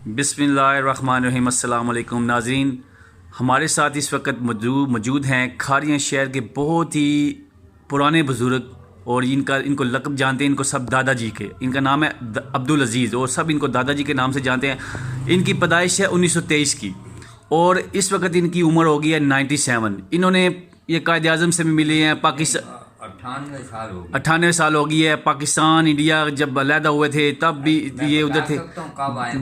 بسم اللہ الرحمن الرحیم۔ السلام علیکم ناظرین، ہمارے ساتھ اس وقت موجود ہیں کھاریاں شہر کے بہت ہی پرانے بزرگ، اور ان کو لقب جانتے ہیں، ان کو سب دادا جی کے، ان کا نام ہے عبدالعزیز، اور سب ان کو دادا جی کے نام سے جانتے ہیں۔ ان کی پیدائش ہے 1923 کی، اور اس وقت ان کی عمر ہو گئی ہے 97۔ انہوں نے یہ قائد اعظم سے بھی ملے ہیں، 98 سال ہو گئی ہے۔ پاکستان انڈیا جب علیحدہ ہوئے تھے تب بھی یہ ادھر تھے۔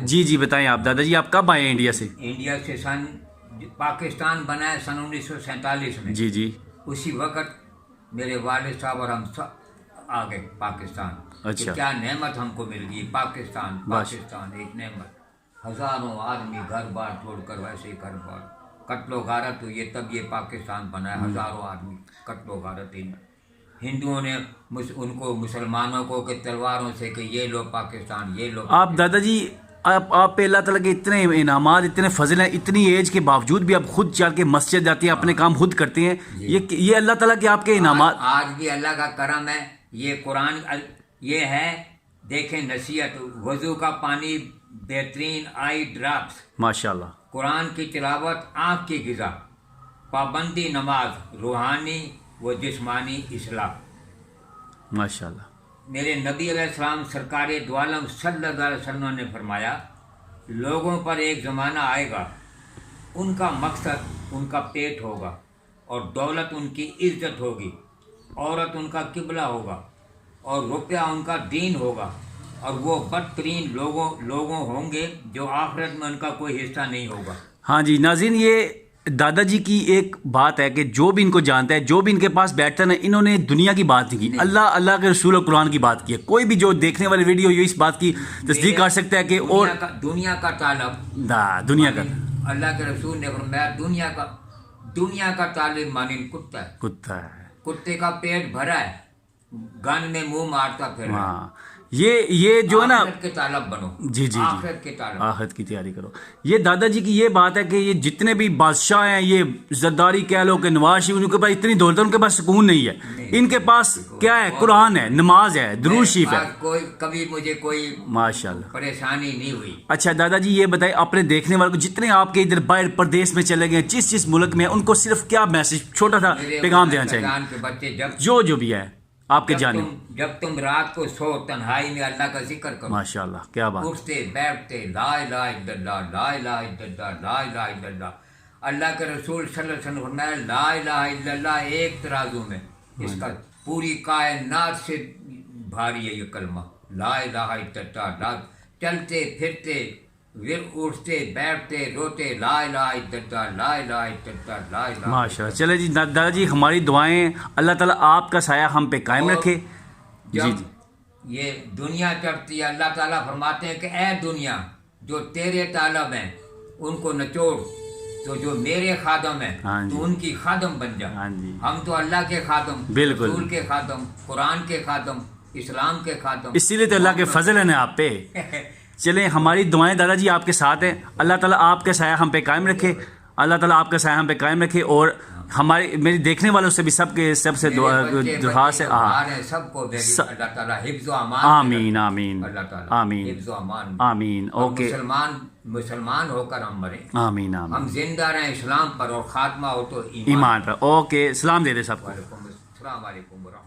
جی بتائیں آپ دادا جی، آپ کب آئے ہیں انڈیا سے؟ انڈیا سے پاکستان بنا ہے سن 1947 میں۔ جی اسی وقت میرے والد صاحب اور ہم سب آ گئے پاکستان۔ اچھا، کیا نعمت ہم کو مل گئی، پاکستان ایک نعمت۔ ہزاروں آدمی گھر بار چھوڑ کر ویسے ہی گھر بار قتل و غارت ہوئی ہے، تب یہ پاکستان بنا ہے۔ ہزاروں آدمی قتل و غارت ہندوؤں نے ان کو مسلمانوں کو کہ تلواروں سے کہ یہ لو پاکستان، یہ لو۔ آپ دادا جی، آپ پہ اللہ تعالیٰ کے اتنے انعامات، اتنے فضل ہیں، اتنی ایج کے باوجود بھی آپ خود چل کے مسجد جاتے ہیں، اپنے کام خود کرتے ہیں، یہ اللہ تعالیٰ کے آپ کے انعامات۔ آج بھی اللہ کا کرم ہے۔ یہ قرآن یہ ہے، دیکھیں نصیحت، وضو کا پانی بہترین آئی ڈراپس، ماشاءاللہ۔ قرآن کی تلاوت آنکھ کی غذا، پابندی نماز، روحانی و جسمانی اصلاح۔ ماشاءاللہ۔ میرے نبی علیہ السلام سرکار دو عالم صلی اللہ علیہ وسلم نے فرمایا، لوگوں پر ایک زمانہ آئے گا، ان کا مقصد ان کا پیٹ ہوگا، اور دولت ان کی عزت ہوگی، عورت ان کا قبلہ ہوگا، اور روپیہ ان کا دین ہوگا، اور وہ بدترین لوگوں ہوں گے جو آخرت میں ان کا کوئی حصہ نہیں ہوگا۔ ہاں جی ناظرین، یہ دادا جی کی ایک بات ہے کہ جو بھی ان کو جانتا ہے، جو بھی ان کے پاس بیٹھتا ہے نا، انہوں نے دنیا کی بات نہیں کی، اللہ کے رسول اور قرآن کی بات کی ہے۔ کوئی بھی جو دیکھنے والے ویڈیو یہ اس بات کی تصدیق کر سکتا ہے کہ اور دنیا کا طالب، دنیا کا اللہ کے رسول نے فرمایا دنیا کا طالب مانند کتا ہے، کتے کا پیٹ بھرا ہے، گن میں منہ مارتا پھر۔ ہاں، یہ جو ہے نا، آخرت کے طالب بنو، جی آخرت کے طالب، آخرت کی تیاری کرو۔ یہ دادا جی کی یہ بات ہے کہ یہ جتنے بھی بادشاہ ہیں، یہ زرداری کہہ لو کہ نواز شریف، ان کے پاس اتنی دولت ہے، ان کے پاس سکون نہیں ہے۔ ان کے پاس کیا ہے؟ قرآن ہے، نماز ہے، درود شریف ہے۔ کبھی مجھے کوئی ماشاءاللہ پریشانی نہیں ہوئی۔ اچھا دادا جی، یہ بتائیں اپنے دیکھنے والوں کو، جتنے آپ کے ادھر باہر پردیش میں چلے گئے، جس ملک میں، ان کو صرف کیا میسج، چھوٹا سا پیغام دینا چاہیں گے؟ بچے جو بھی ہے آپ کے جانے، جب تم رات کو سو، تنہائی میں اللہ کا ذکر کرو، ماشاءاللہ کیا بات، اٹھتے بیٹھتے لا الہ الا اللہ، لا الہ الا اللہ، لا الہ الا اللہ۔ اللہ کے رسول صلی اللہ علیہ وسلم فرمایا، لا الہ الا اللہ ایک ترازو میں، اس کا پوری کائنات سے بھاری ہے یہ کلمہ، لا الہ الا اللہ۔ چلتے پھرتے، اٹھتے بیٹھتے روتے، لا الہ الا اللہ، لا الہ الا اللہ، لا الہ۔ ماشاءاللہ۔ چلے جی دادا جی، ہماری دعائیں اللہ تعالیٰ آپ کا سایہ ہم پہ قائم رکھے۔ جی یہ دنیا چڑھتی ہے، اللہ تعالیٰ فرماتے ہیں کہ اے دنیا، جو تیرے طالب ہیں ان کو نچوڑ، تو جو میرے خادم ہیں تو ان کی خادم بن جا۔ ہم تو اللہ کے خادم، رسول کے خادم، قرآن کے خادم، اسلام کے خادم، اسی لیے تو اللہ کے فضل ہیں آپ پہ۔ چلیں، ہماری دعائیں دادا جی آپ کے ساتھ ہیں۔ اللہ تعالیٰ آپ کا سایہ ہم پہ قائم رکھے، اللہ تعالیٰ آپ کا سایہ ہم پہ قائم رکھے، اور میری دیکھنے والوں سے بھی سب سے درخواست ہے، سب کو اللہ تعالیٰ حفظ و امان، آمین آمین آمین حفظ و امان، آمین۔ اوکے، مسلمان ہو کر ہم مریں، آمین آمین، ہم زندہ رہیں اسلام پر، اور خاتمہ ہو تو ایمان پر۔ اوکے، سلام دے دے سب کو۔ السلام علیکم ورحمۃ اللہ۔